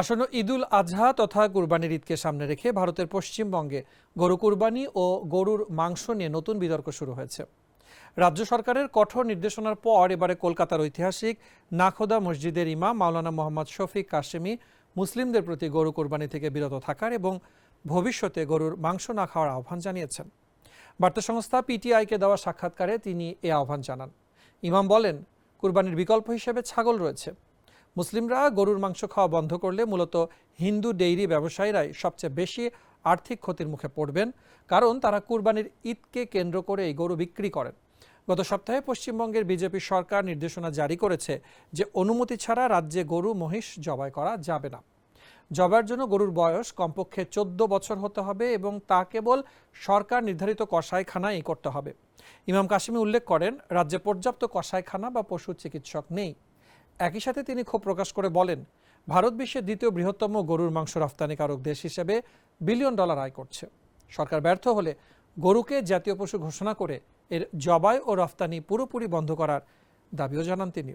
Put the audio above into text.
আসন্ন ঈদুল আজহা তথা কুরবানির ঈদকে সামনে রেখে ভারতের পশ্চিমবঙ্গে গরু কুরবানি ও গরুর মাংস নিয়ে নতুন বিতর্ক শুরু হয়েছে। রাজ্য সরকারের কঠোর নির্দেশনার পর এবারে কলকাতার ঐতিহাসিক নাখোদা মসজিদের ইমাম মাওলানা মোহাম্মদ শফিক কাশেমি মুসলিমদের প্রতি গরু কুরবানি থেকে বিরত থাকার এবং ভবিষ্যতে গরুর মাংস না খাওয়ার আহ্বান জানিয়েছেন। বার্তা সংস্থা পিটিআইকে দেওয়া সাক্ষাৎকারে তিনি এ আহ্বান জানান। ইমাম বলেন, কুরবানির বিকল্প হিসেবে ছাগল রয়েছে। মুসলিমরা গরুর মাংস খাওয়া বন্ধ করলে মূলত হিন্দু ডেইরি ব্যবসায়ীরাই সবচেয়ে বেশি আর্থিক ক্ষতির মুখে পড়বেন, কারণ তারা কুরবানির ঈদকে কেন্দ্র করে এই গরু বিক্রি করেন। গত সপ্তাহে পশ্চিমবঙ্গের বিজেপি সরকার নির্দেশনা জারি করেছে যে অনুমতি ছাড়া রাজ্যে গরু মহিষ জবাই করা যাবে না। জবাইয়ের জন্য গরুর বয়স কমপক্ষে 14 বছর হতে হবে এবং তা কেবল সরকার নির্ধারিত কসাইখানায় করতে হবে। ইমাম কাশিমি উল্লেখ করেন, রাজ্যে পর্যাপ্ত কসাইখানা বা পশু চিকিৎসক নেই। একই সাথে তিনি ক্ষোভ প্রকাশ করে বলেন, ভারত বিশ্বের দ্বিতীয় বৃহত্তম গরুর মাংস রফতানিকারক দেশ হিসেবে বিলিয়ন ডলার আয় করছে। সরকার ব্যর্থ হলে গরুকে জাতীয় পশু ঘোষণা করে এর জবাই ও রফতানি পুরোপুরি বন্ধ করার দাবিও জানান তিনি।